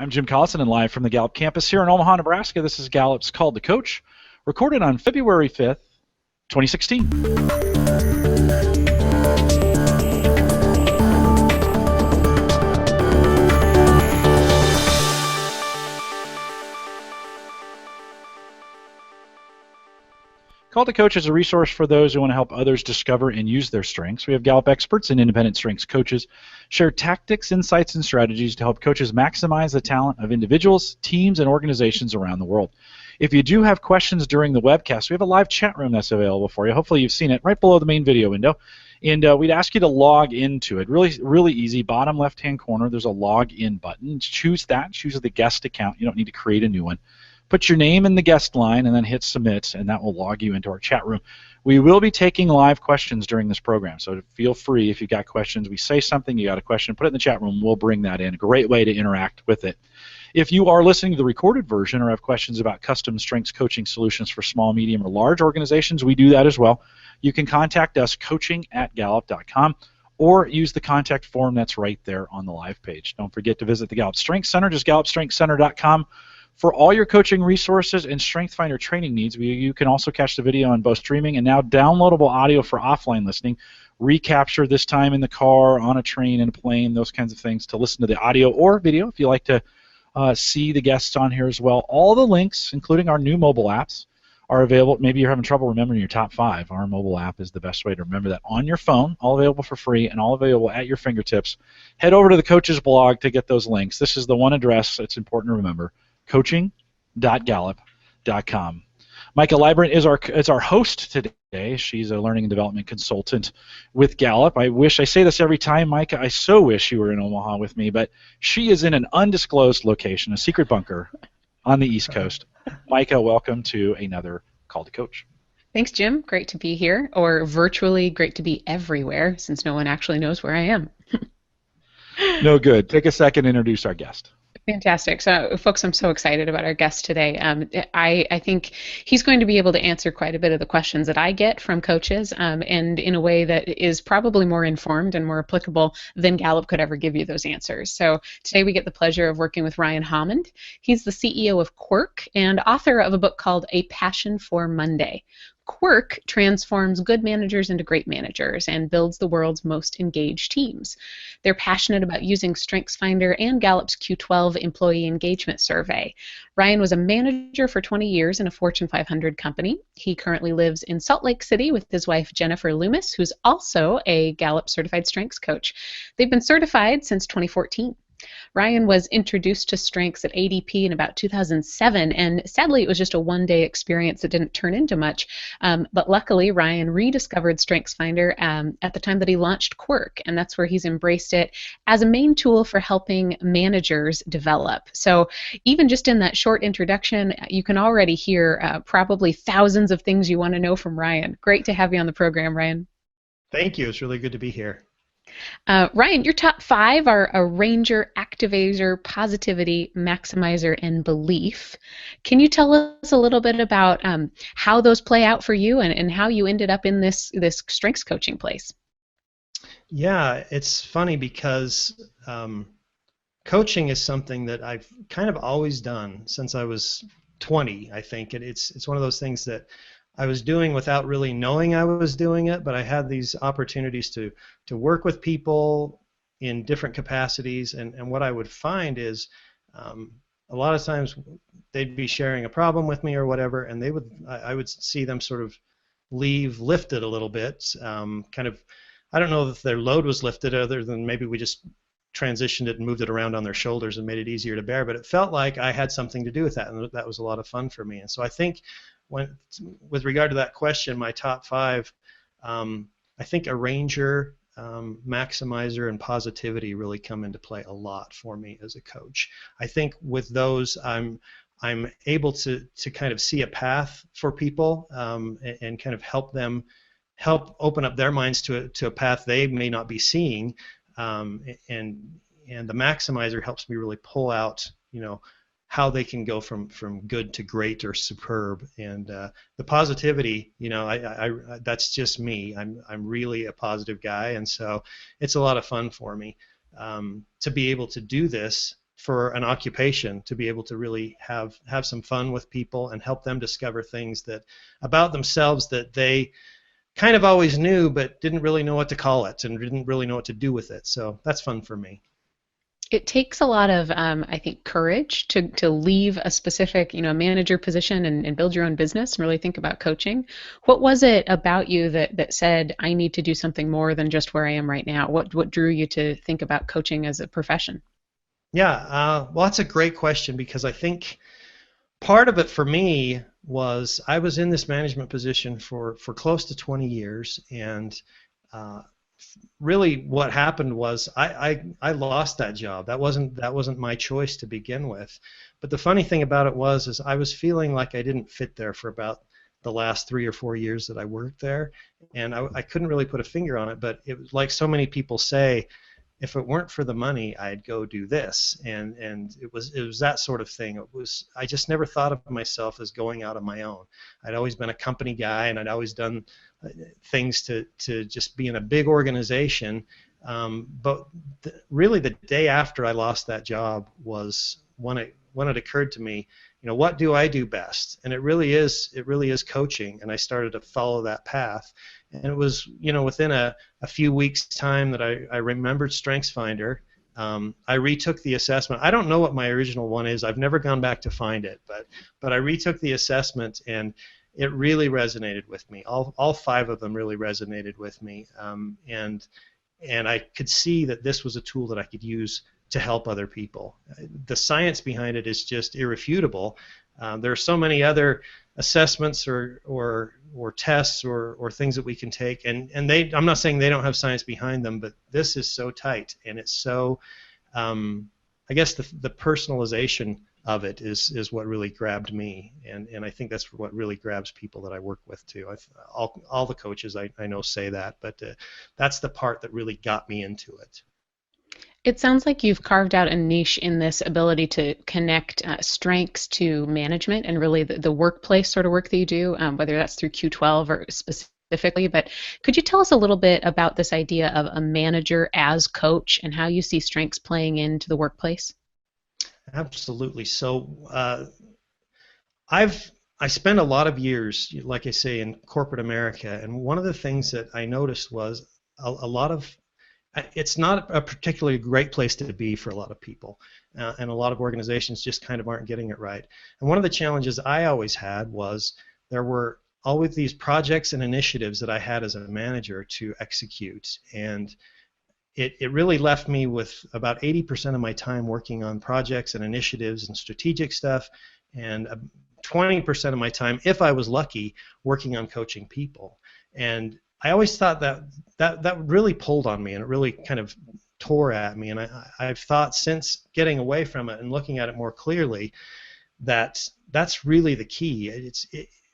I'm Jim Collison, and live from the Gallup campus here in Omaha, Nebraska. This is Gallup's Called to Coach, recorded on February 5th, 2016. Call to Coach is a resource for those who want to help others discover and use their strengths. We have Gallup experts and independent strengths coaches share tactics, insights, and strategies to help coaches maximize the talent of individuals, teams, and organizations around the world. If you do have questions during the webcast, we have a live chat room that's available for you. Hopefully you've seen it right below the main video window. And we'd ask you to log into it. Really easy. Bottom left-hand corner, there's a log in button. Choose that. Choose the guest account. You don't need to create a new one. Put your name in the guest line and then hit submit, and that will log you into our chat room. We will be taking live questions during this program, so feel free if you've got questions. We say something, you got a question, put it in the chat room. We'll bring that in. A great way to interact with it. If you are listening to the recorded version or have questions about custom strengths coaching solutions for small, medium, or large organizations, we do that as well. You can contact us, coaching@gallup.com, or use the contact form that's right there on the live page. Don't forget to visit the Gallup Strengths Center, just gallupstrengthscenter.com. For all your coaching resources and StrengthsFinder training needs, you can also catch the video on both streaming and now downloadable audio for offline listening. Recapture this time in the car, on a train, in a plane, those kinds of things to listen to the audio or video if you like to see the guests on here as well. All the links, including our new mobile apps, are available. Maybe you're having trouble remembering your top 5. Our mobile app is the best way to remember that on your phone, all available for free and all available at your fingertips. Head over to the coach's blog to get those links. This is the one address that's important to remember. coaching.gallup.com. Micah Librant is our host today. She's a learning and development consultant with Gallup. I say this every time, Micah. I so wish you were in Omaha with me, but she is in an undisclosed location, a secret bunker on the East Coast. Micah, welcome to another Call to Coach. Thanks, Jim. Great to be here, or virtually great to be everywhere, since no one actually knows where I am. No good. Take a second to introduce our guest. Fantastic. So, folks, I'm so excited about our guest today. I think he's going to be able to answer quite a bit of the questions that I get from coaches, and in a way that is probably more informed and more applicable than Gallup could ever give you those answers. So today we get the pleasure of working with Ryan Houmand. He's the CEO of Quirk and author of a book called A Passion for Monday. Quirk transforms good managers into great managers and builds the world's most engaged teams. They're passionate about using StrengthsFinder and Gallup's Q12 employee engagement survey. Ryan was a manager for 20 years in a Fortune 500 company. He currently lives in Salt Lake City with his wife Jennifer Loomis, who's also a Gallup-Certified Strengths Coach. They've been certified since 2014. Ryan was introduced to strengths at ADP in about 2007, and sadly it was just a one-day experience that didn't turn into much, but luckily Ryan rediscovered StrengthsFinder at the time that he launched Quirk, and that's where he's embraced it as a main tool for helping managers develop. So even just in that short introduction, you can already hear probably thousands of things you want to know from Ryan. Great to have you on the program, Ryan. Thank you. It's really good to be here. Ryan, your top 5 are arranger, activator, positivity, maximizer, and belief. Can you tell us a little bit about how those play out for you and how you ended up in this strengths coaching place? Yeah, it's funny because coaching is something that I've kind of always done since I was 20, I think. It's one of those things that I was doing without really knowing I was doing it, but I had these opportunities to work with people in different capacities, and what I would find is a lot of times they'd be sharing a problem with me or whatever, and I would see them sort of leave lifted a little bit, kind of, I don't know if their load was lifted other than maybe we just transitioned it and moved it around on their shoulders and made it easier to bear, but it felt like I had something to do with that, and that was a lot of fun for me. And so I think with regard to that question, my top 5, I think arranger, maximizer, and positivity really come into play a lot for me as a coach. I think with those, I'm able to kind of see a path for people and kind of help open up their minds to a path they may not be seeing, and the maximizer helps me really pull out, how they can go from good to great or superb. And the positivity, I that's just me. I'm really a positive guy, and so it's a lot of fun for me to be able to do this, for an occupation, to be able to really have some fun with people and help them discover things that about themselves that they kind of always knew but didn't really know what to call it and didn't really know what to do with it. So that's fun for me. It takes a lot of, I think, courage to leave a specific, manager position and build your own business and really think about coaching. What was it about you that said, I need to do something more than just where I am right now? What drew you to think about coaching as a profession? Yeah, well, that's a great question, because I think part of it for me was I was in this management position for close to 20 years, and uh, really what happened was I lost that job. That wasn't my choice to begin with. But the funny thing about it is I was feeling like I didn't fit there for about the last 3 or 4 years that I worked there, and I couldn't really put a finger on it. But it was like so many people say, if it weren't for the money, I'd go do this, and it was that sort of thing. I just never thought of myself as going out on my own. I'd always been a company guy, and I'd always done things to just be in a big organization. But really, the day after I lost that job was when it occurred to me, what do I do best? And it really is coaching, and I started to follow that path. And it was, within a few weeks' time that I remembered StrengthsFinder. I retook the assessment. I don't know what my original one is. I've never gone back to find it, but I retook the assessment, and it really resonated with me. All 5 of them really resonated with me, and I could see that this was a tool that I could use to help other people. The science behind it is just irrefutable. There are so many other assessments or tests or things that we can take, and I'm not saying they don't have science behind them, but this is so tight, and it's so, I guess the personalization of it is what really grabbed me, and I think that's what really grabs people that I work with too. All the coaches I know say that, but that's the part that really got me into it. It sounds like you've carved out a niche in this ability to connect strengths to management and really the workplace sort of work that you do, whether that's through Q12 or specifically. But could you tell us a little bit about this idea of a manager as coach and how you see strengths playing into the workplace? Absolutely. So I spent a lot of years, like I say, in corporate America, and one of the things that I noticed was a lot of it's not a particularly great place to be for a lot of people, and a lot of organizations just kind of aren't getting it right. And one of the challenges I always had was there were always these projects and initiatives that I had as a manager to execute, and it really left me with about 80% of my time working on projects and initiatives and strategic stuff, and 20% of my time, if I was lucky, working on coaching people. And I always thought that really pulled on me, and it really kind of tore at me. And I've thought since getting away from it and looking at it more clearly that that's really the key.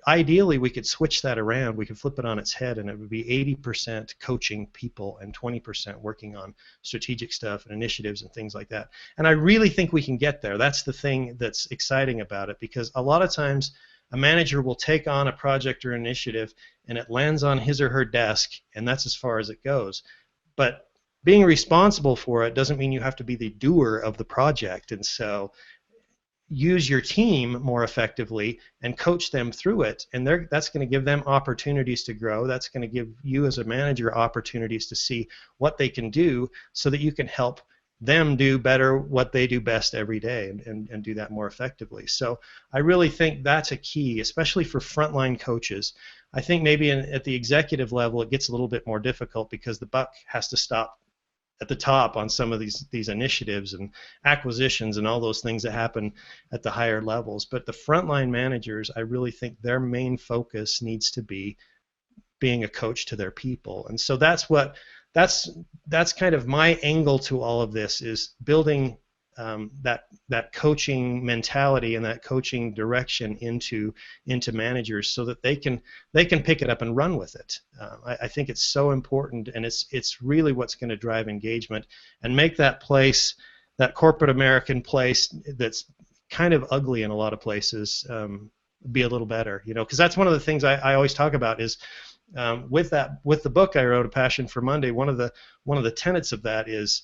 Ideally, we could switch that around. We could flip it on its head, and it would be 80% coaching people and 20% working on strategic stuff and initiatives and things like that. And I really think we can get there. That's the thing that's exciting about it, because a lot of times a manager will take on a project or initiative and it lands on his or her desk, and that's as far as it goes. But being responsible for it doesn't mean you have to be the doer of the project. And so use your team more effectively and coach them through it, and that's going to give them opportunities to grow. That's going to give you as a manager opportunities to see what they can do so that you can help them do better what they do best every day, and do that more effectively. So I really think that's a key, especially for frontline coaches. I think maybe at the executive level it gets a little bit more difficult because the buck has to stop at the top on some of these initiatives and acquisitions and all those things that happen at the higher levels. But the frontline managers, I really think their main focus needs to be being a coach to their people. And so that's kind of my angle to all of this, is building that coaching mentality and that coaching direction into managers so that they can pick it up and run with it. I think it's so important, and it's really what's going to drive engagement and make that place, that corporate American place that's kind of ugly in a lot of places, be a little better. Because that's one of the things I always talk about is with the book I wrote, A Passion for Monday. One of the tenets of that is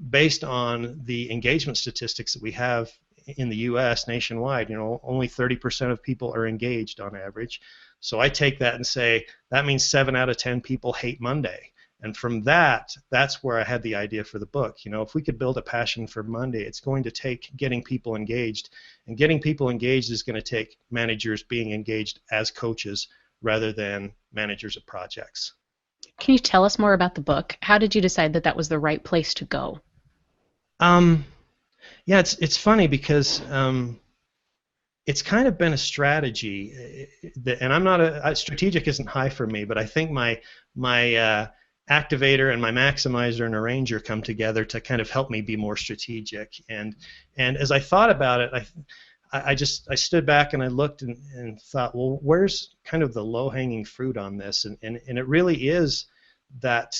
based on the engagement statistics that we have in the U.S. nationwide, only 30% of people are engaged on average. So I take that and say, that means 7 out of 10 people hate Monday. And from that's where I had the idea for the book. If we could build a passion for Monday, it's going to take getting people engaged. And getting people engaged is going to take managers being engaged as coaches rather than managers of projects. Can you tell us more about the book? How did you decide that that was the right place to go? Yeah, it's funny because it's kind of been a strategy, and I'm not strategic isn't high for me, but I think my activator and my maximizer and arranger come together to kind of help me be more strategic. And as I thought about it, I stood back and I looked and thought, well, where's kind of the low-hanging fruit on this? And it really is that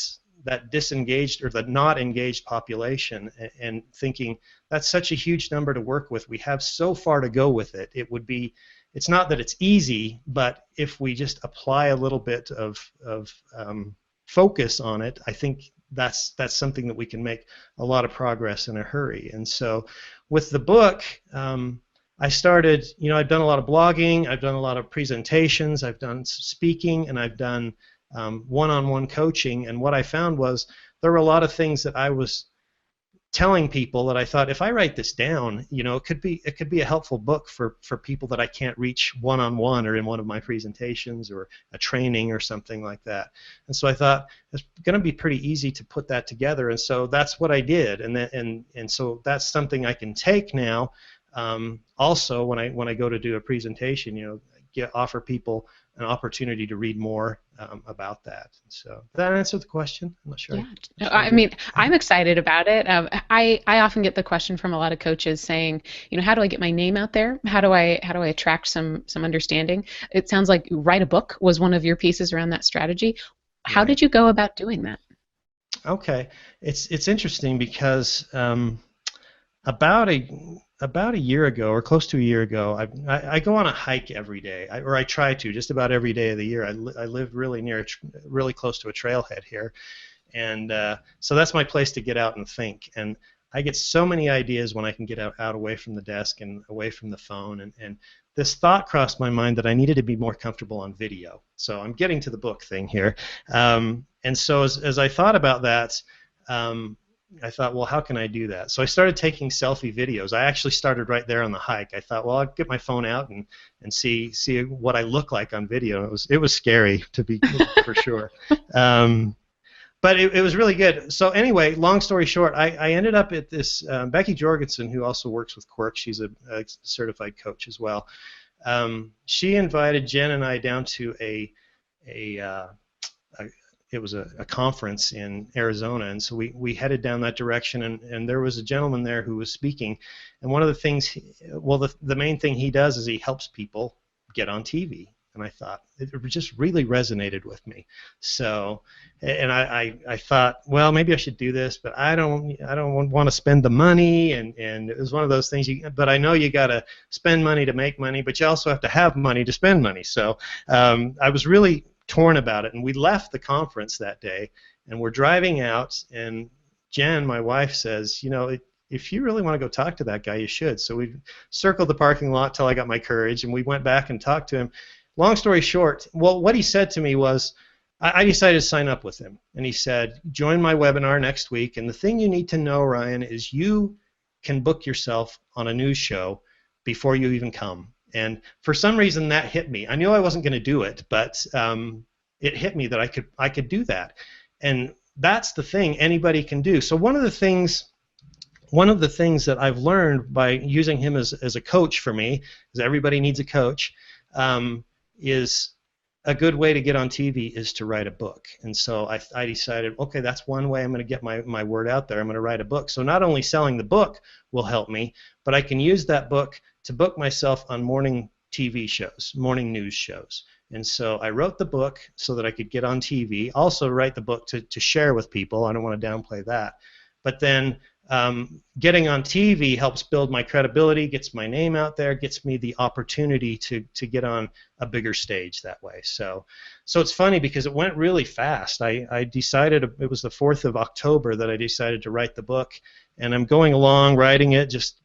disengaged or the not engaged population, and thinking that's such a huge number to work with. We have so far to go with it. It's not that it's easy, but if we just apply a little bit of focus on it, I think that's something that we can make a lot of progress in a hurry. And so with the book, I started, I've done a lot of blogging, I've done a lot of presentations, I've done speaking, and I've done one-on-one coaching. And what I found was there were a lot of things that I was telling people that I thought, if I write this down, it could be a helpful book for people that I can't reach one-on-one or in one of my presentations or a training or something like that. And so I thought it's going to be pretty easy to put that together, and so that's what I did. And so that's something I can take now. Also, when I go to do a presentation, offer people an opportunity to read more about that. So did that answer the question? I'm not sure. Yeah. No, I mean, I'm excited about it. I often get the question from a lot of coaches saying, how do I get my name out there? How do I attract some understanding? It sounds like write a book was one of your pieces around that strategy. How Right. did you go about doing that? Okay, it's interesting because about a year ago, or close to a year ago, I go on a hike every day, or I try to, just about every day of the year. I live really close to a trailhead here, and so that's my place to get out and think. And I get so many ideas when I can get out away from the desk and away from the phone. And this thought crossed my mind that I needed to be more comfortable on video. So I'm getting to the book thing here. And so as I thought about that, I thought, well, how can I do that? So I started taking selfie videos. I actually started right there on the hike. I thought, well, I'll get my phone out and see what I look like on video. It was scary, to be for sure. But it was really good. So anyway, long story short, I ended up at this Becky Jorgensen, who also works with Quirk. She's a certified coach as well. She invited Jen and I down to it was a conference in Arizona, and so we headed down that direction, and there was a gentleman there who was speaking, and one of the things, the main thing he does is he helps people get on TV, and I thought it just really resonated with me. So, and I thought, well, maybe I should do this, but I don't want to spend the money, and it was one of those things. But I know you got to spend money to make money, but you also have to have money to spend money. So I was really torn about it, and we left the conference that day, and we're driving out, and Jen, my wife, says, if you really want to go talk to that guy, you should. So we circled the parking lot till I got my courage, and we went back and talked to him. Long story short, well, what he said to me was, I decided to sign up with him, and he said, join my webinar next week, and the thing you need to know, Ryan, is you can book yourself on a news show before you even come. And for some reason that hit me. I knew I wasn't going to do it, but it hit me that I could do that. And that's the thing anybody can do. So one of the things that I've learned by using him as a coach for me, because everybody needs a coach, is a good way to get on TV is to write a book. And so I decided, okay, that's one way I'm going to get my word out there. I'm going to write a book. So not only selling the book will help me, but I can use that book to book myself on morning TV shows, morning news shows. And so I wrote the book so that I could get on TV, also write the book to share with people. I don't want to downplay that. But then Getting on TV helps build my credibility, gets my name out there, gets me the opportunity to get on a bigger stage that way. So it's funny because it went really fast. I decided, it was the 4th of October that I decided to write the book, and I'm going along writing it, just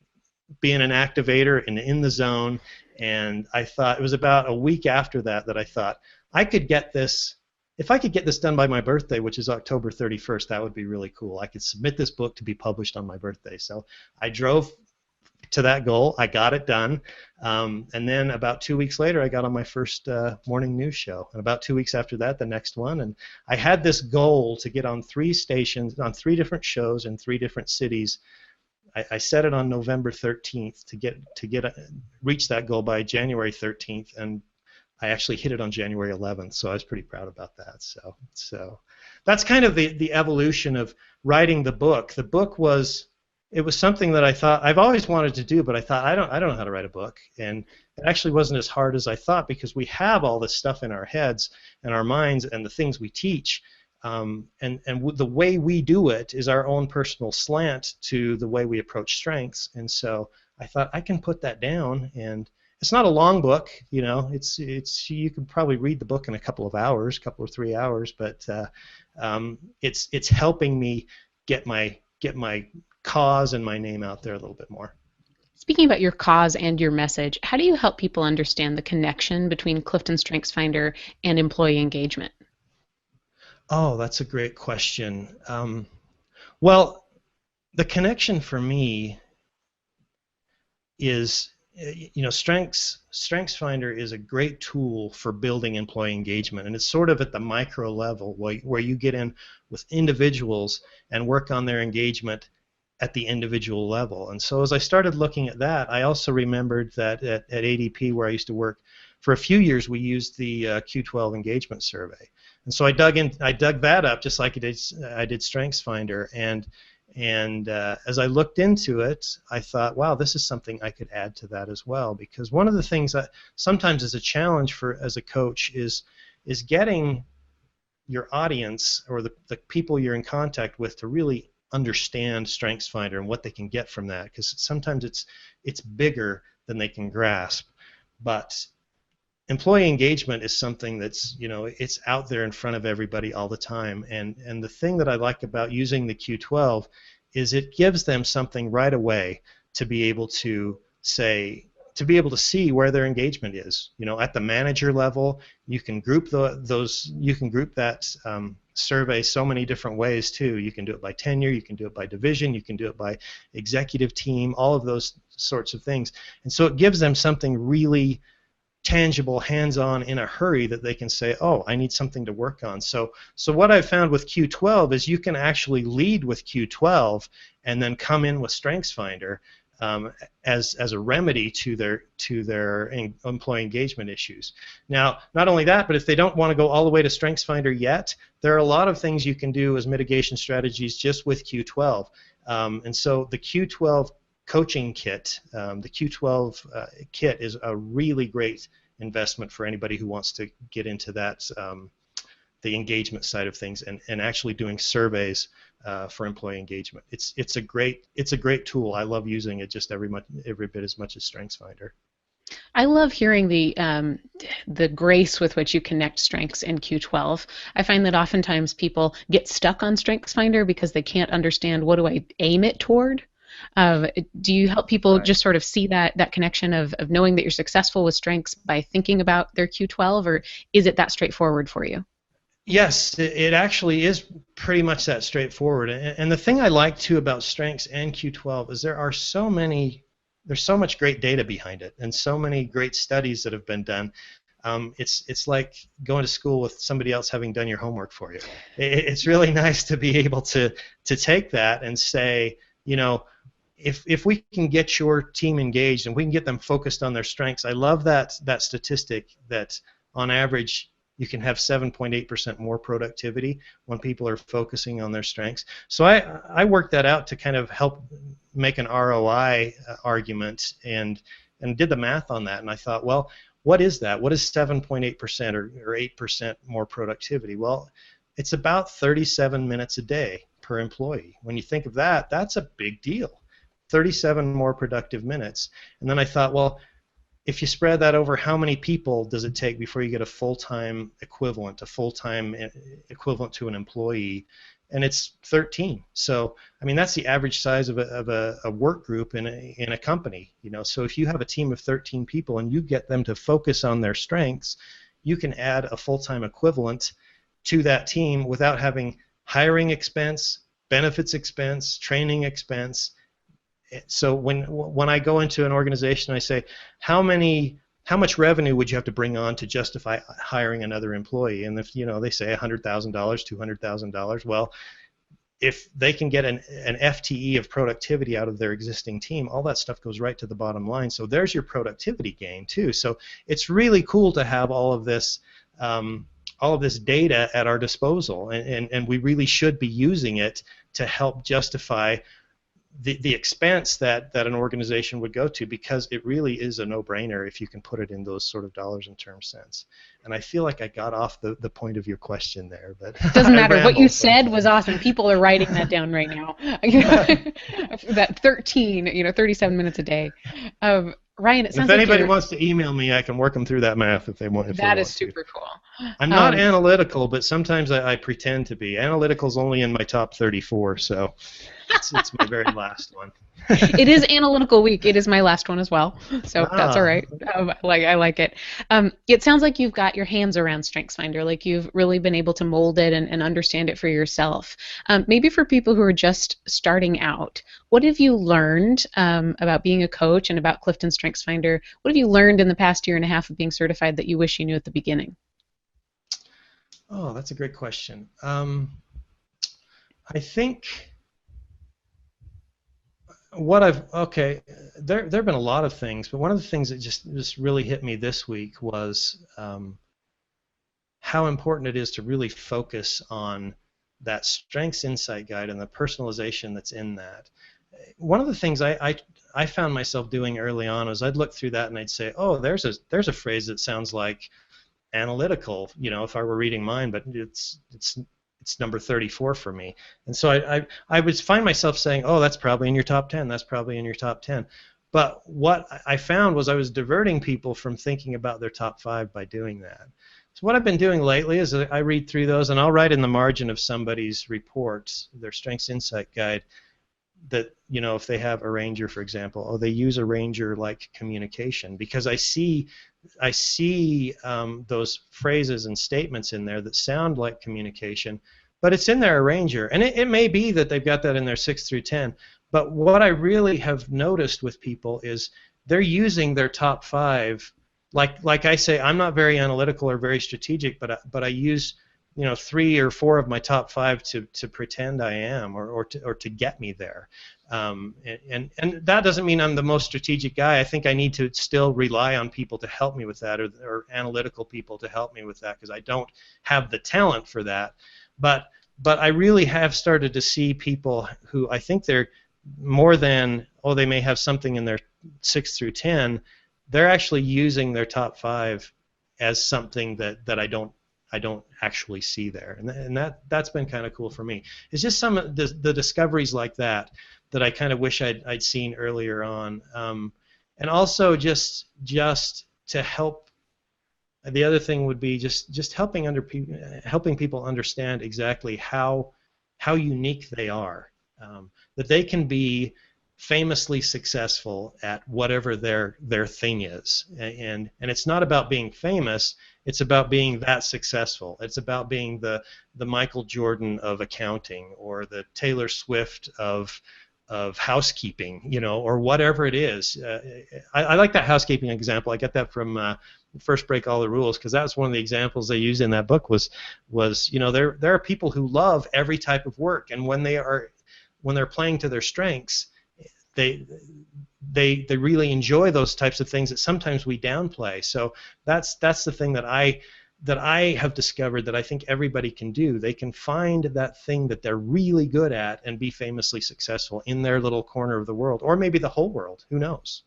being an activator and in the zone. And I thought, it was about a week after that I thought, I could get this. If I could get this done by my birthday, which is October 31st, that would be really cool. I could submit this book to be published on my birthday. So I drove to that goal. I got it done. And then about 2 weeks later, I got on my first morning news show. And about 2 weeks after that, the next one. And I had this goal to get on 3 stations, on 3 different shows in 3 different cities. I set it on November 13th to reach that goal by January 13th. And I actually hit it on January 11th, so I was pretty proud about that. So that's kind of the evolution of writing the book. The book was something that I thought I've always wanted to do, but I thought I don't know how to write a book, and it actually wasn't as hard as I thought because we have all this stuff in our heads and our minds and the things we teach, and the way we do it is our own personal slant to the way we approach strengths, and so I thought I can put that down. And it's not a long book, you know. It's you can probably read the book in a couple of hours, couple or 3 hours, but it's helping me get my cause and my name out there a little bit more. Speaking about your cause and your message, how do you help people understand the connection between Clifton Strengths Finder and employee engagement? Oh, that's a great question. Well, the connection for me is, you know, Strengths Finder is a great tool for building employee engagement, and it's sort of at the micro level where you get in with individuals and work on their engagement at the individual level. And so as I started looking at that, I also remembered that at ADP, where I used to work, for a few years we used the Q12 engagement survey. And so I dug that up just like I did Strengths Finder, and as I looked into it, I thought, wow, this is something I could add to that as well. Because one of the things that sometimes is a challenge as a coach is getting your audience or the people you're in contact with to really understand Strengths Finder and what they can get from that. Because sometimes it's bigger than they can grasp. But employee engagement is something that's, you know, it's out there in front of everybody all the time, and the thing that I like about using the Q12 is it gives them something right away to be able to see where their engagement is. You know, at the manager level, you can group that survey so many different ways too. You can do it by tenure, you can do it by division, you can do it by executive team, all of those sorts of things, and so it gives them something really tangible, hands-on, in a hurry that they can say, oh, I need something to work on. So what I've found with Q12 is you can actually lead with Q12 and then come in with Strengths Finder as a remedy to their employee engagement issues. Now, not only that, but if they don't want to go all the way to Strengths Finder yet, there are a lot of things you can do as mitigation strategies just with Q12. And so the Q12 coaching kit, the Q12 kit is a really great investment for anybody who wants to get into that, the engagement side of things, and actually doing surveys for employee engagement. It's a great tool. I love using it just every bit as much as Strengths Finder. I love hearing the grace with which you connect Strengths and Q12. I find that oftentimes people get stuck on Strengths Finder because they can't understand, what do I aim it toward? Do you help people just sort of see that connection of knowing that you're successful with Strengths by thinking about their Q12, or is it that straightforward for you? Yes, it actually is pretty much that straightforward. And the thing I like too about Strengths and Q12 is there's so much great data behind it, and so many great studies that have been done. It's like going to school with somebody else having done your homework for you. It's really nice to be able to take that and say, you know, if we can get your team engaged and we can get them focused on their strengths. I love that statistic that on average you can have 7.8% more productivity when people are focusing on their strengths. So I worked that out to kind of help make an ROI argument and did the math on that, and I thought, well, what is that? What is 7.8% or 8% more productivity? Well, it's about 37 minutes a day per employee. When you think of that, that's a big deal. 37 more productive minutes. And then I thought, well, if you spread that over, how many people does it take before you get a full-time equivalent to an employee? And it's 13. So, I mean, that's the average size of a work group in a company. So if you have a team of 13 people and you get them to focus on their strengths, you can add a full-time equivalent to that team without having hiring expense, benefits expense, training expense. So when I go into an organization, I say, how much revenue would you have to bring on to justify hiring another employee? And if they say $100,000, $200,000, well, if they can get an FTE of productivity out of their existing team, all that stuff goes right to the bottom line. So there's your productivity gain too. So it's really cool to have all of this data at our disposal, and we really should be using it to help justify the expense that an organization would go to, because it really is a no-brainer if you can put it in those sort of dollars and terms sense. And I feel like I got off the point of your question there, but it doesn't matter. What you said was awesome. People are writing that down right now. That 37 minutes a day. Ryan, it sounds if like anybody wants to email me, I can work them through that math if they want. That is super cool. I'm not analytical, but sometimes I pretend to be. Analytical's only in my top 34, so it's my very last one. It is Analytical Week. It is my last one as well, so that's all right. I like it. It sounds like you've got your hands around StrengthsFinder, like you've really been able to mold it and understand it for yourself. Maybe for people who are just starting out, what have you learned about being a coach and about Clifton StrengthsFinder? What have you learned in the past year and a half of being certified that you wish you knew at the beginning? Oh, that's a great question. I think there have been a lot of things, but one of the things that just really hit me this week was how important it is to really focus on that Strengths Insight Guide and the personalization that's in that. One of the things I found myself doing early on was I'd look through that and I'd say, oh, there's a phrase that sounds like analytical, if I were reading mine, but it's number 34 for me. And so I would find myself saying, oh, that's probably in your top 10, that's probably in your top 10. But what I found was I was diverting people from thinking about their top 5 by doing that. So what I've been doing lately is I read through those, and I'll write in the margin of somebody's reports, their Strengths Insight Guide, that, if they have a ranger, for example, they use a ranger-like communication, because I see those phrases and statements in there that sound like communication, but it's in there a ranger. And it may be that they've got that in their 6 through 10, but what I really have noticed with people is they're using their top 5, like I say, I'm not very analytical or very strategic, but I use 3 or 4 of my top 5 to pretend I am, or to get me there. And that doesn't mean I'm the most strategic guy. I think I need to still rely on people to help me with that, or analytical people to help me with that, because I don't have the talent for that. But I really have started to see people who I think they're more than, they may have something in their 6 through 10. They're actually using their top 5 as something that I don't actually see there, and that's been kind of cool for me. It's just some of the discoveries like that I kind of wish I'd seen earlier on, and also just to help. The other thing would be just helping people understand exactly how unique they are, that they can be famously successful at whatever their thing is, and it's not about being famous. It's about being that successful. It's about being the Michael Jordan of accounting, or the Taylor Swift of housekeeping, or whatever it is. I like that housekeeping example. I get that from First Break All the Rules, because that's one of the examples they used in that book. Was there are people who love every type of work, and when they're playing to their strengths, they really enjoy those types of things that sometimes we downplay. So that's the thing that I have discovered that I think everybody can do. They can find that thing that they're really good at and be famously successful in their little corner of the world, or maybe the whole world. Who knows?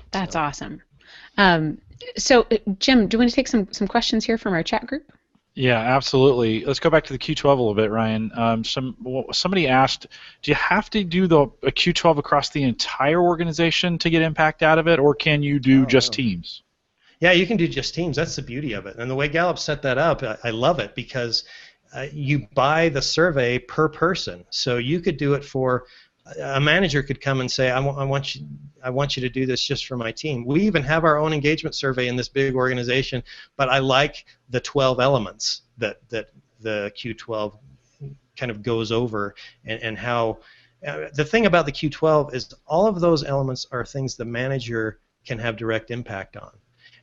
That's awesome. So Jim, do you want to take some questions here from our chat group? Yeah, absolutely. Let's go back to the Q12 a little bit, Ryan. Somebody asked, do you have to do a Q12 across the entire organization to get impact out of it, or can you do Oh, just no. teams? Yeah, you can do just teams. That's the beauty of it. And the way Gallup set that up, I love it because you buy the survey per person. So you could do it for a manager could come and say, I want you to do this just for my team. We even have our own engagement survey in this big organization, but I like the 12 elements that the Q12 kind of goes over and how the thing about the Q12 is all of those elements are things the manager can have direct impact on.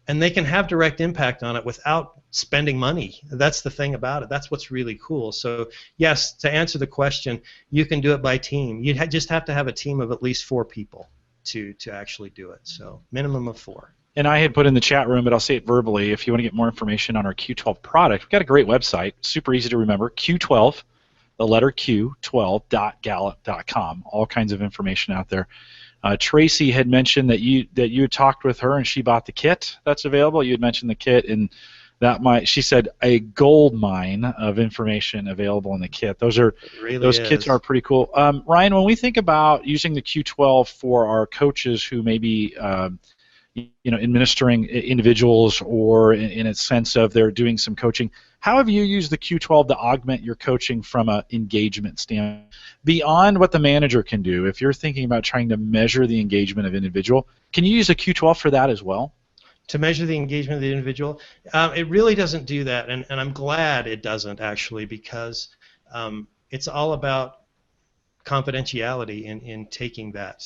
And they can have direct impact on it without spending money. That's the thing about it. That's what's really cool. So yes, to answer the question, you can do it by team. You just have to have a team of at least 4 people to actually do it. So minimum of 4. And I had put in the chat room, but I'll say it verbally. If you want to get more information on our Q12 product, we've got a great website, super easy to remember, Q12, the letter Q, 12.gallup.com. All kinds of information out there. Tracy had mentioned that you had talked with her and she bought the kit that's available. You had mentioned the kit, and she said a gold mine of information available in the kit. Those kits are pretty cool. Ryan, when we think about using the Q12 for our coaches who may be administering individuals or in a sense of they're doing some coaching, how have you used the Q12 to augment your coaching from an engagement standpoint? Beyond what the manager can do, if you're thinking about trying to measure the engagement of an individual, can you use a Q12 for that as well? To measure the engagement of the individual? It really doesn't do that, and I'm glad it doesn't actually, because it's all about confidentiality in taking that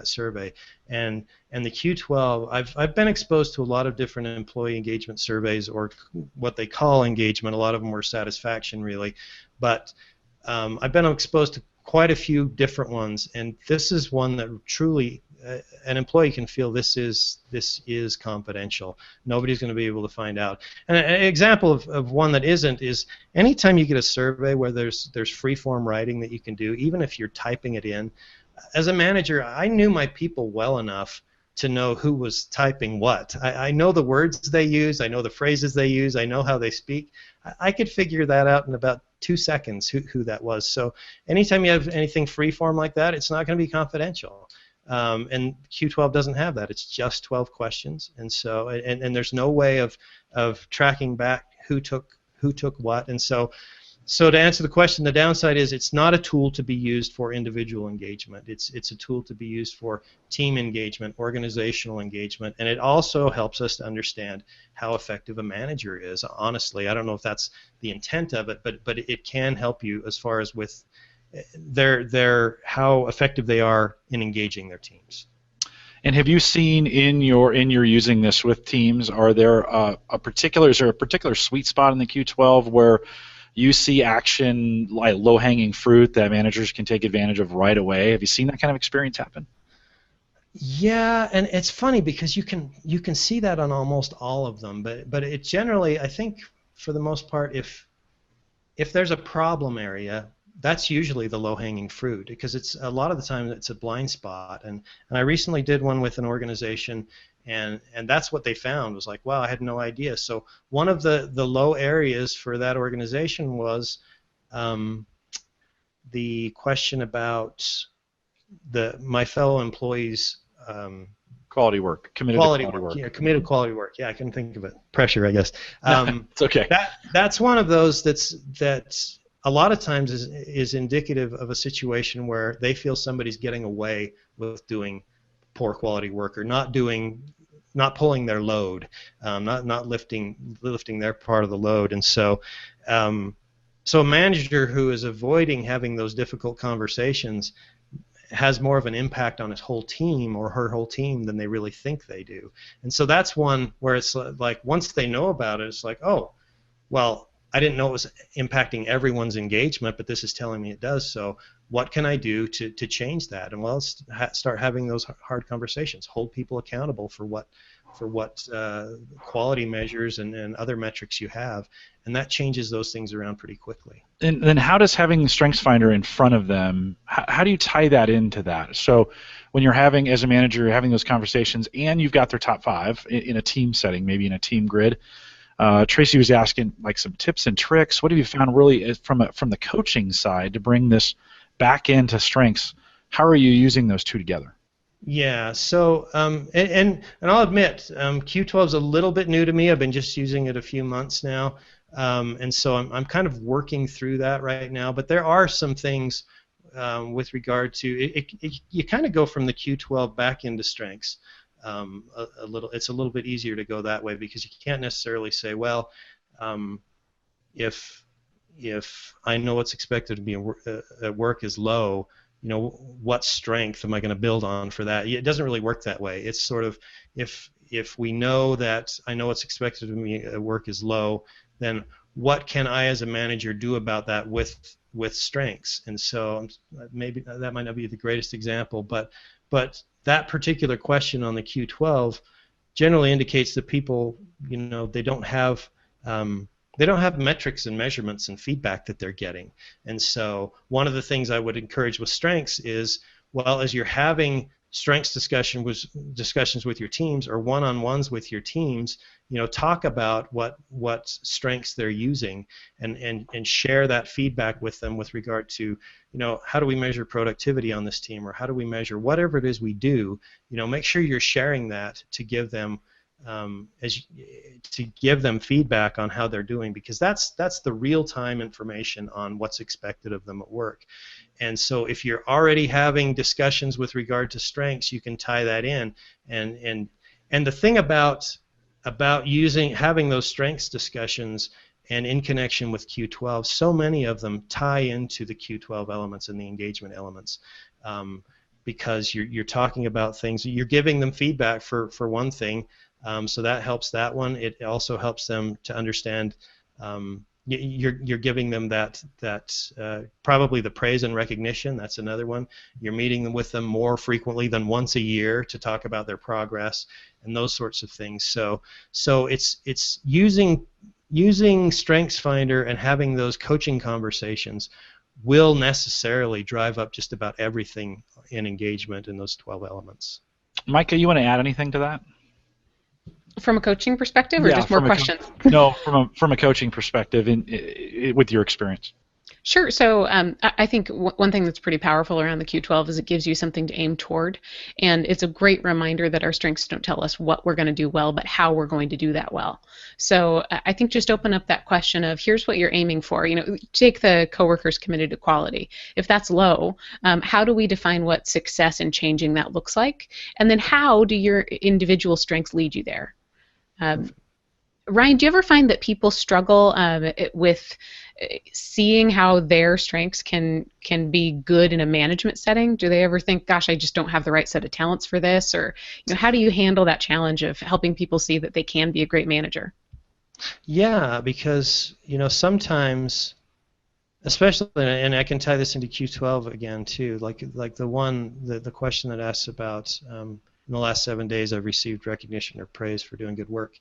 survey, and the Q12. I've been exposed to a lot of different employee engagement surveys, or what they call engagement. A lot of them were satisfaction, really, but I've been exposed to quite a few different ones, and this is one that truly an employee can feel this is confidential. Nobody's going to be able to find out. And an example of one that isn't is anytime you get a survey where there's free-form writing that you can do, even if you're typing it in. As a manager, I knew my people well enough to know who was typing what. I know the words they use, I know the phrases they use, I know how they speak. I could figure that out in about 2 seconds who that was. So anytime you have anything free-form like that, it's not going to be confidential. And Q12 doesn't have that. It's just 12 questions, and so and there's no way of tracking back who took what. And so to answer the question, the downside is it's not a tool to be used for individual engagement. It's a tool to be used for team engagement, organizational engagement, and it also helps us to understand how effective a manager is. Honestly, I don't know if that's the intent of it, but it can help you as far as with their how effective they are in engaging their teams. And have you seen in your using this with teams, is there a particular sweet spot in the Q12 where you see action like low-hanging fruit that managers can take advantage of right away? Have you seen that kind of experience happen? Yeah, and it's funny because you can see that on almost all of them, but it generally, I think for the most part, if there's a problem area, that's usually the low-hanging fruit, because it's a lot of the time it's a blind spot. And I recently did one with an organization, and that's what they found was like, wow, I had no idea. So one of the low areas for that organization was the question about my fellow employees' quality work, committed quality quality work. Yeah, committed quality work. Yeah, I couldn't think of it. Pressure, I guess. It's okay. That's one of those that's a lot of times is indicative of a situation where they feel somebody's getting away with doing poor quality work, or not pulling their load, not lifting their part of the load. And so so a manager who is avoiding having those difficult conversations has more of an impact on his whole team or her whole team than they really think they do. And so that's one where it's like once they know about it, it's like, oh, well, I didn't know it was impacting everyone's engagement, but this is telling me it does. So what can I do to change that? And well, start having those hard conversations. Hold people accountable for what quality measures and other metrics you have, and that changes those things around pretty quickly. And then how does having the StrengthsFinder in front of them, how do you tie that into that? So when you're having, as a manager, you're having those conversations and you've got their top 5 in a team setting, maybe in a team grid, Tracy was asking like some tips and tricks. What have you found really from the coaching side to bring this back into strengths? How are you using those two together? Yeah, so and I'll admit, Q12 is a little bit new to me. I've been just using it a few months now, and so I'm kind of working through that right now. But there are some things with regard to you kind of go from the Q12 back into strengths. A little, it's a little bit easier to go that way because you can't necessarily say, well, if I know what's expected to be at work is low, what strength am I going to build on for that? It doesn't really work that way. It's sort of if we know that I know what's expected of me at work is low, then what can I as a manager do about that with strengths? And so maybe that might not be the greatest example, but that particular question on the Q12 generally indicates that people, they don't have metrics and measurements and feedback that they're getting. And so one of the things I would encourage with strengths is, well, as you're having strengths discussions with your teams or one-on-ones with your teams, talk about what strengths they're using and share that feedback with them with regard to, how do we measure productivity on this team, or how do we measure whatever it is we do. Make sure you're sharing that to give them to give them feedback on how they're doing, because that's the real-time information on what's expected of them at work. And so if you're already having discussions with regard to strengths, you can tie that in. And the thing about having those strengths discussions and in connection with Q12, so many of them tie into the Q12 elements and the engagement elements. Because you're talking about things, you're giving them feedback for one thing. So that helps that one. It also helps them to understand. You're giving them that probably the praise and recognition. That's another one. You're meeting with them more frequently than once a year to talk about their progress and those sorts of things. So it's using StrengthsFinder and having those coaching conversations will necessarily drive up just about everything in engagement in those 12 elements. Micah, you want to add anything to that? From a coaching perspective, or just more questions? No, from a coaching perspective, with your experience. Sure. So I think one thing that's pretty powerful around the Q12 is it gives you something to aim toward, and it's a great reminder that our strengths don't tell us what we're going to do well, but how we're going to do that well. So I think just open up that question of, here's what you're aiming for. Take the coworkers committed to quality. If that's low, how do we define what success in changing that looks like, and then how do your individual strengths lead you there? Ryan, do you ever find that people struggle with seeing how their strengths can be good in a management setting? Do they ever think, gosh, I just don't have the right set of talents for this? Or how do you handle that challenge of helping people see that they can be a great manager? Yeah, because sometimes, especially, and I can tie this into Q12 again too, like the question that asks about in the last 7 days I've received recognition or praise for doing good work.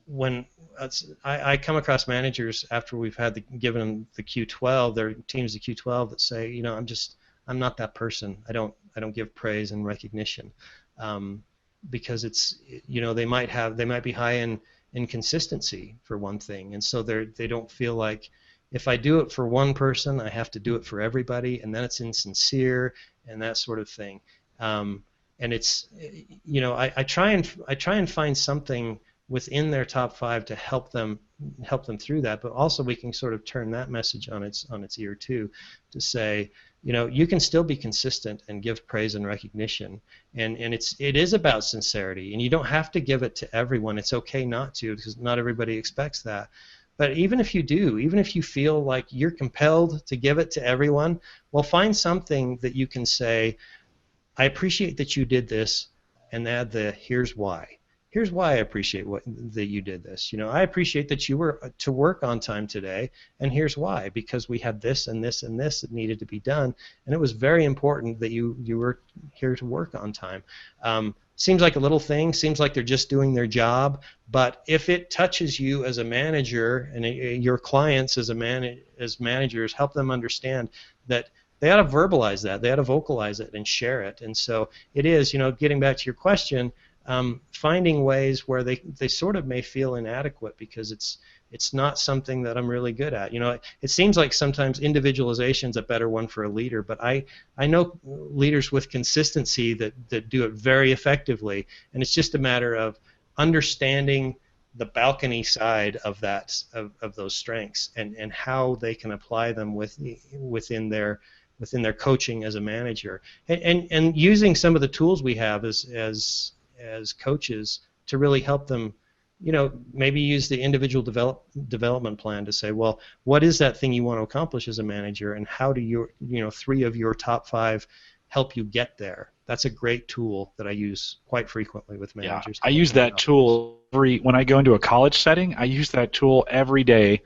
When I come across managers after we've given them the Q12, their teams the Q12, that say, I'm not that person. I don't give praise and recognition, because it's they might be high in inconsistency for one thing, and so they don't feel like, if I do it for one person, I have to do it for everybody, and then it's insincere and that sort of thing. And it's I try and find something within their top 5 to help them through that, but also we can sort of turn that message on its ear too, to say, you can still be consistent and give praise and recognition, and it is about sincerity, and you don't have to give it to everyone. It's okay not to, because not everybody expects that. But even if you do, even if you feel like you're compelled to give it to everyone, well, find something that you can say, I appreciate that you did this, and add the here's why. Here's why I appreciate that you did this. I appreciate that you were to work on time today, and here's why. Because we had this and this and this that needed to be done, and it was very important that you were here to work on time. Seems like a little thing, seems like they're just doing their job, but if it touches you as a manager and your clients as managers, help them understand that they ought to verbalize that, they ought to vocalize it and share it. And so it is, getting back to your question, finding ways where they sort of may feel inadequate because it's not something that I'm really good at. It seems like sometimes individualization is a better one for a leader, but I know leaders with consistency that do it very effectively, and it's just a matter of understanding the balcony side of of those strengths and how they can apply them within their coaching as a manager, and using some of the tools we have as coaches to really help them, maybe use the individual development plan to say, well, what is that thing you want to accomplish as a manager, and how do your 3 of your top 5 help you get there? That's a great tool that I use quite frequently with managers. Yeah, I use that tool when I go into a college setting. I use that tool every day.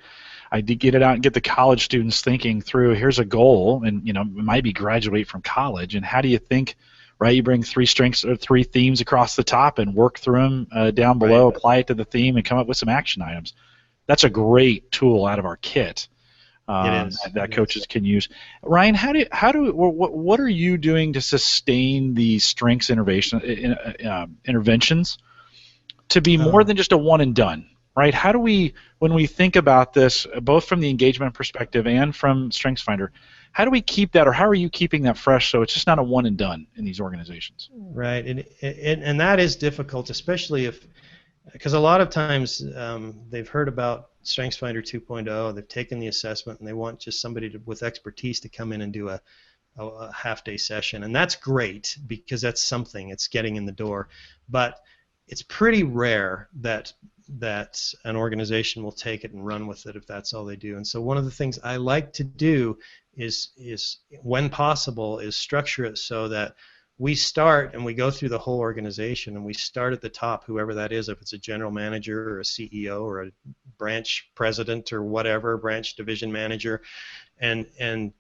I get it out and get the college students thinking through, here's a goal, and it might be graduate from college, and how do you think, right? You bring 3 strengths or 3 themes across the top and work through them down below, right. Apply it to the theme, and come up with some action items. That's a great tool out of our kit. That coaches can use. Ryan, what are you doing to sustain these strengths interventions to be more than just a one and done, right? How do we, when we think about this, both from the engagement perspective and from StrengthsFinder, how do we keep that, or how are you keeping that fresh so it's just not a one and done in these organizations? Right, and that is difficult, especially because a lot of times they've heard about StrengthsFinder 2.0, they've taken the assessment, and they want just somebody with expertise to come in and do a half-day session. And that's great because that's something, it's getting in the door. But it's pretty rare that an organization will take it and run with it if that's all they do. And so one of the things I like to do is when possible, is structure it so that we start and we go through the whole organization, and we start at the top, whoever that is, if it's a general manager or a CEO or a branch president or whatever, branch division manager, and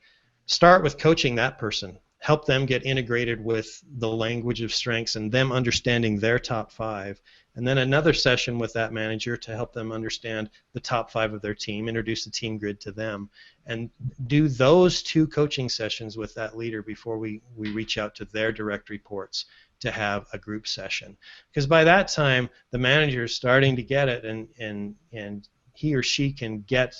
start with coaching that person. Help them get integrated with the language of strengths and them understanding their top 5. And then another session with that manager to help them understand the top 5 of their team, introduce the team grid to them, and do those 2 coaching sessions with that leader before we reach out to their direct reports to have a group session. Because by that time, the manager is starting to get it, and he or she can get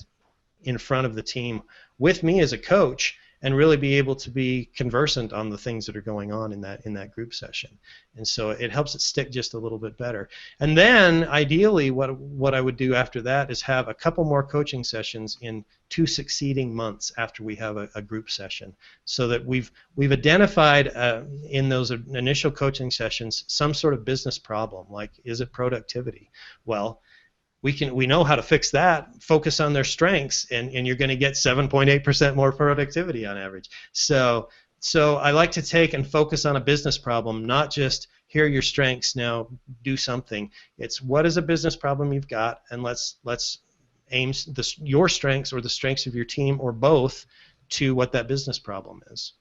in front of the team with me as a coach and really be able to be conversant on the things that are going on in that group session. And so it helps it stick just a little bit better. And then ideally what I would do after that is have a couple more coaching sessions in 2 succeeding months after we have a group session, so that we've identified in those initial coaching sessions some sort of business problem, like, is it productivity? Well, we know how to fix that. Focus on their strengths, and you're going to get 7.8% more productivity on average. So I like to take and focus on a business problem, not just here are your strengths, now do something. It's what is a business problem you've got, and let's aim your strengths or the strengths of your team or both to what that business problem is.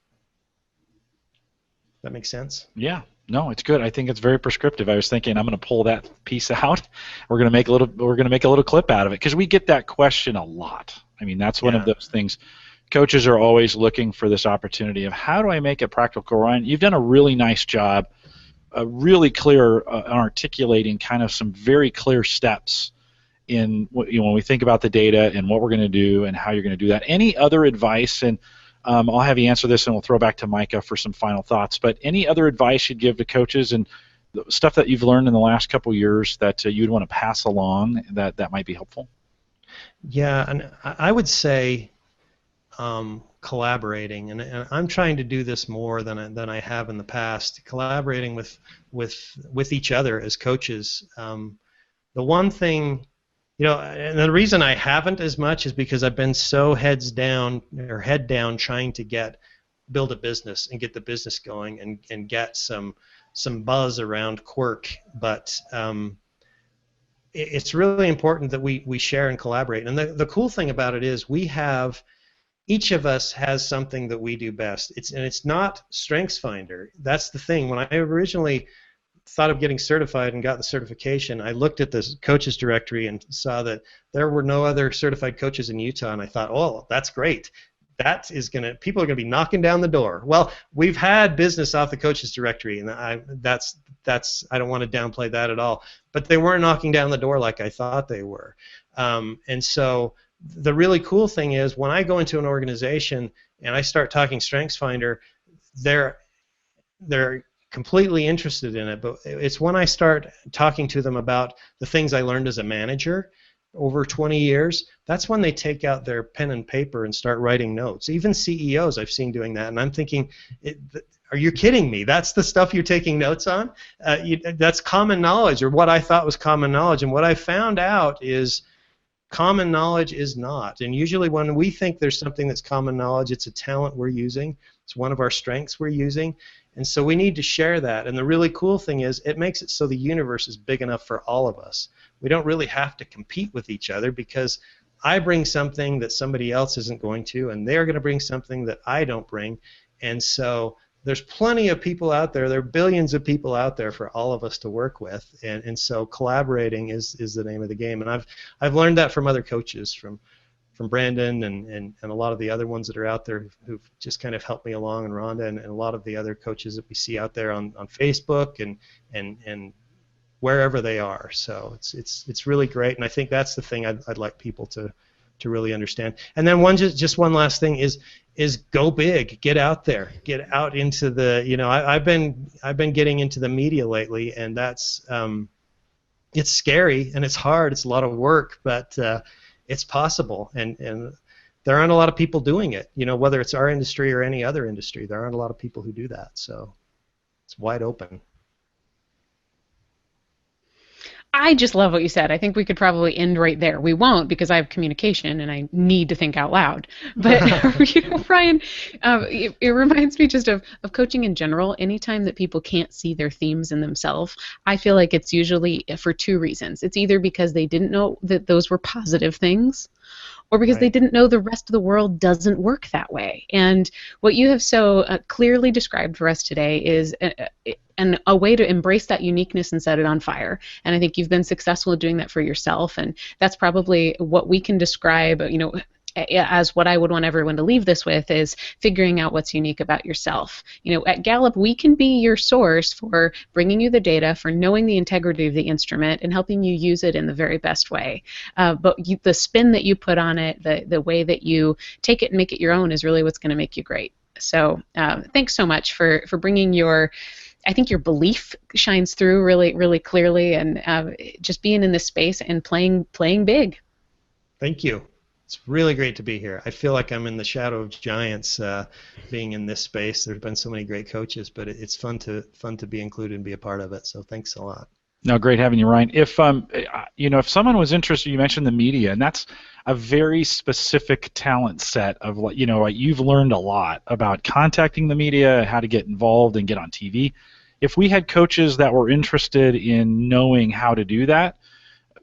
That makes sense? Yeah. No, it's good. I think it's very prescriptive. I was thinking I'm going to pull that piece out. We're going to make a little clip out of it, because we get that question a lot. I mean, that's one of those things. Coaches are always looking for this opportunity of, how do I make it practical? Ryan, you've done a really nice job, really clear on articulating kind of some very clear steps in when we think about the data and what we're going to do and how you're going to do that. Any other advice? And I'll have you answer this, and we'll throw back to Micah for some final thoughts. But any other advice you'd give to coaches, and the stuff that you've learned in the last couple of years that you'd want to pass along that might be helpful? Yeah, and I would say collaborating, and I'm trying to do this more than I have in the past. Collaborating with each other as coaches. The one thing. And the reason I haven't as much is because I've been so head down trying to build a business and get the business going and get some buzz around Quirk. But it's really important that we share and collaborate. And the cool thing about it is each of us has something that we do best. It's not StrengthsFinder. That's the thing. When I originally thought of getting certified and got the certification, I looked at the coaches directory and saw that there were no other certified coaches in Utah, and I thought, oh, that's great. people are gonna be knocking down the door. Well, we've had business off the coaches directory, and I don't want to downplay that at all. But they weren't knocking down the door like I thought they were. And so the really cool thing is when I go into an organization and I start talking StrengthsFinder, they're completely interested in it. But it's when I start talking to them about the things I learned as a manager over 20 years, that's when they take out their pen and paper and start writing notes. Even CEOs I've seen doing that, and I'm thinking, are you kidding me? That's the stuff you're taking notes on? That's common knowledge, or what I thought was common knowledge. And what I found out is common knowledge is not. And usually when we think there's something that's common knowledge, it's a talent we're using. It's one of our strengths we're using. And so we need to share that. And the really cool thing is it makes it so the universe is big enough for all of us. We don't really have to compete with each other because I bring something that somebody else isn't going to, and they're going to bring something that I don't bring. And so there's plenty of people out there. There are billions of people out there for all of us to work with. And so collaborating is the name of the game. And I've learned that from other coaches, from Brandon and a lot of the other ones that are out there who've just kind of helped me along, and Rhonda and a lot of the other coaches that we see out there on Facebook and wherever they are. So it's really great, and I think that's the thing I'd like people to really understand. And then just one last thing is go big, get out there, get out into the, I've been getting into the media lately, and that's it's scary and it's hard, it's a lot of work, but it's possible, and there aren't a lot of people doing it, whether it's our industry or any other industry. There aren't a lot of people who do that, so it's wide open. I just love what you said. I think we could probably end right there. We won't, because I have communication and I need to think out loud. But Brian, it reminds me just of coaching in general. Anytime that people can't see their themes in themselves, I feel like it's usually for two reasons. It's either because they didn't know that those were positive things, or because they didn't know the rest of the world doesn't work that way. And what you have so clearly described for us today is a way to embrace that uniqueness and set it on fire. And I think you've been successful at doing that for yourself, and that's probably what we can describe, as what I would want everyone to leave this with, is figuring out what's unique about yourself. At Gallup, we can be your source for bringing you the data, for knowing the integrity of the instrument, and helping you use it in the very best way. But the spin that you put on it, the way that you take it and make it your own, is really what's going to make you great. So thanks so much for bringing I think your belief shines through really, really clearly, and just being in this space and playing big. Thank you. It's really great to be here. I feel like I'm in the shadow of giants being in this space. There's been so many great coaches, but it's fun to be included and be a part of it. So thanks a lot. No, great having you, Ryan. If if someone was interested, you mentioned the media, and that's a very specific talent set of you've learned a lot about contacting the media, how to get involved and get on TV. If we had coaches that were interested in knowing how to do that,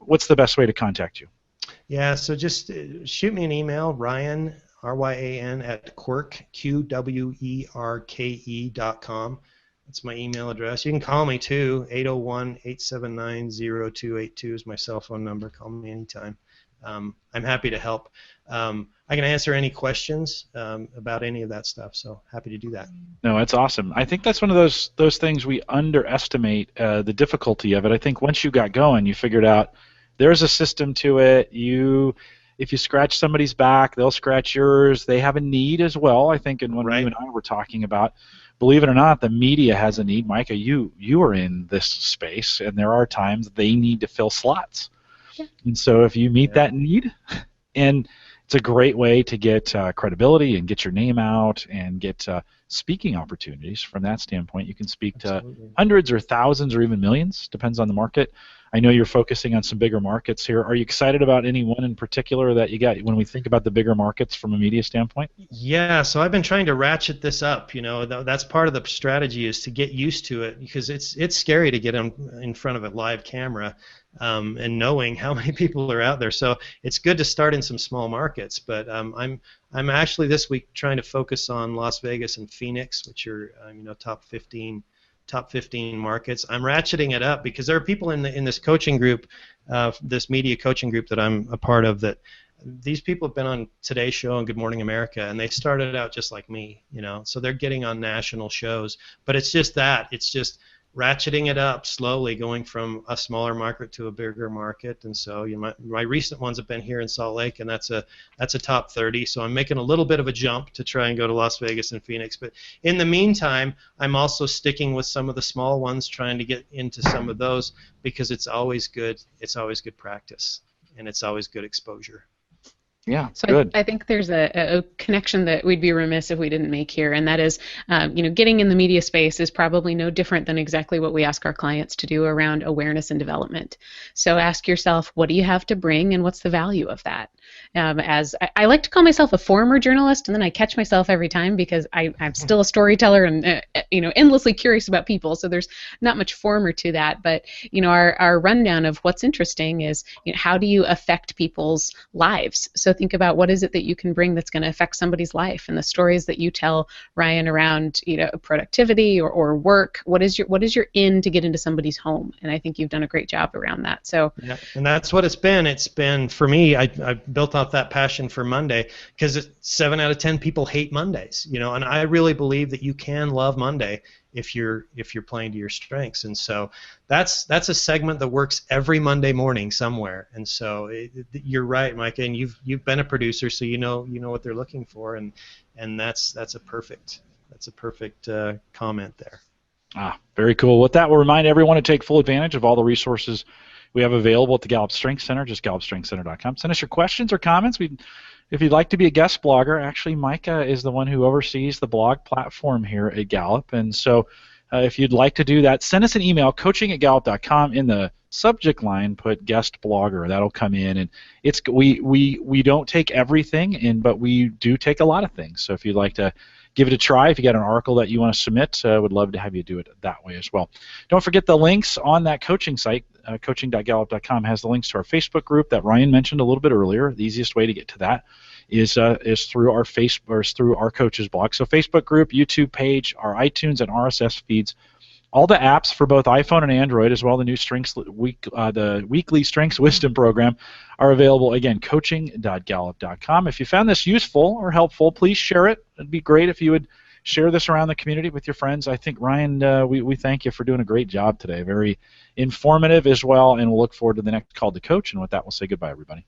what's the best way to contact you? Yeah, so just shoot me an email, Ryan, R-Y-A-N, at Querke.com. That's my email address. You can call me too. 801-879-0282 is my cell phone number. Call me anytime. I'm happy to help. I can answer any questions about any of that stuff, so happy to do that. No, that's awesome. I think that's one of those things we underestimate the difficulty of it. I think once you got going, you figured out there's a system to it. If you scratch somebody's back, they'll scratch yours. They have a need as well, I think, and when you and I were talking about, believe it or not, the media has a need. Micah, you are in this space, and there are times they need to fill slots. Yeah. And so if you meet that need, and it's a great way to get credibility and get your name out and get speaking opportunities from that standpoint. You can speak to hundreds or thousands or even millions, depends on the market. I know you're focusing on some bigger markets here. Are you excited about any one in particular that you got when we think about the bigger markets from a media standpoint? Yeah, so I've been trying to ratchet this up. That's part of the strategy, is to get used to it, because it's scary to get in front of a live camera and knowing how many people are out there. So it's good to start in some small markets, but I'm actually this week trying to focus on Las Vegas and Phoenix, which are top 15 markets. I'm ratcheting it up because there are people in this coaching group, this media coaching group that I'm a part of, that these people have been on Today's Show and Good Morning America, and they started out just like me, so they're getting on national shows. But it's just ratcheting it up slowly, going from a smaller market to a bigger market. And so my recent ones have been here in Salt Lake, and that's a top 30. So I'm making a little bit of a jump to try and go to Las Vegas and Phoenix. But in the meantime, I'm also sticking with some of the small ones, trying to get into some of those, because it's always good. It's always good practice, and it's always good exposure. Yeah, so good. I think there's a connection that we'd be remiss if we didn't make here, and that is, getting in the media space is probably no different than exactly what we ask our clients to do around awareness and development. So ask yourself, what do you have to bring, and what's the value of that? As I like to call myself a former journalist, and then I catch myself every time because I'm still a storyteller and endlessly curious about people. So there's not much former to that, but our rundown of what's interesting is how do you affect people's lives? So think about what is it that you can bring that's going to affect somebody's life, and the stories that you tell, Ryan, around productivity or work. What is your in to get into somebody's home? And I think you've done a great job around that. So yeah, and that's what it's been. It's been for me. I built out that passion for Monday because 7 out of 10 people hate Mondays. And I really believe that you can love Monday if you're playing to your strengths. And so that's a segment that works every Monday morning somewhere. And so you're right, Micah, and you've been a producer, so you know what they're looking for, and that's a perfect comment there. Very cool. With that, we'll remind everyone to take full advantage of all the resources we have available at the Gallup Strengths Center, just gallupstrengthscenter.com. Send us your questions or comments. If you'd like to be a guest blogger, actually Micah is the one who oversees the blog platform here at Gallup, and so if you'd like to do that, send us an email, coaching@gallup.com. In the subject line, put guest blogger. That'll come in, and we don't take everything, but we do take a lot of things. So if you'd like to give it a try, if you got an article that you want to submit, would love to have you do it that way as well. Don't forget the links on that coaching site. Coaching.gallup.com has the links to our Facebook group that Ryan mentioned a little bit earlier. The easiest way to get to that is through our through our coaches blog. So Facebook group, YouTube page, our iTunes and RSS feeds, all the apps for both iPhone and Android, as well the new the weekly Strengths Wisdom program are available. Again, coaching.gallup.com. If you found this useful or helpful, please share it. It'd be great if you would share this around the community with your friends. I think, Ryan, we thank you for doing a great job today. Very informative as well, and we'll look forward to the next Call to Coach. And with that, we'll say goodbye, everybody.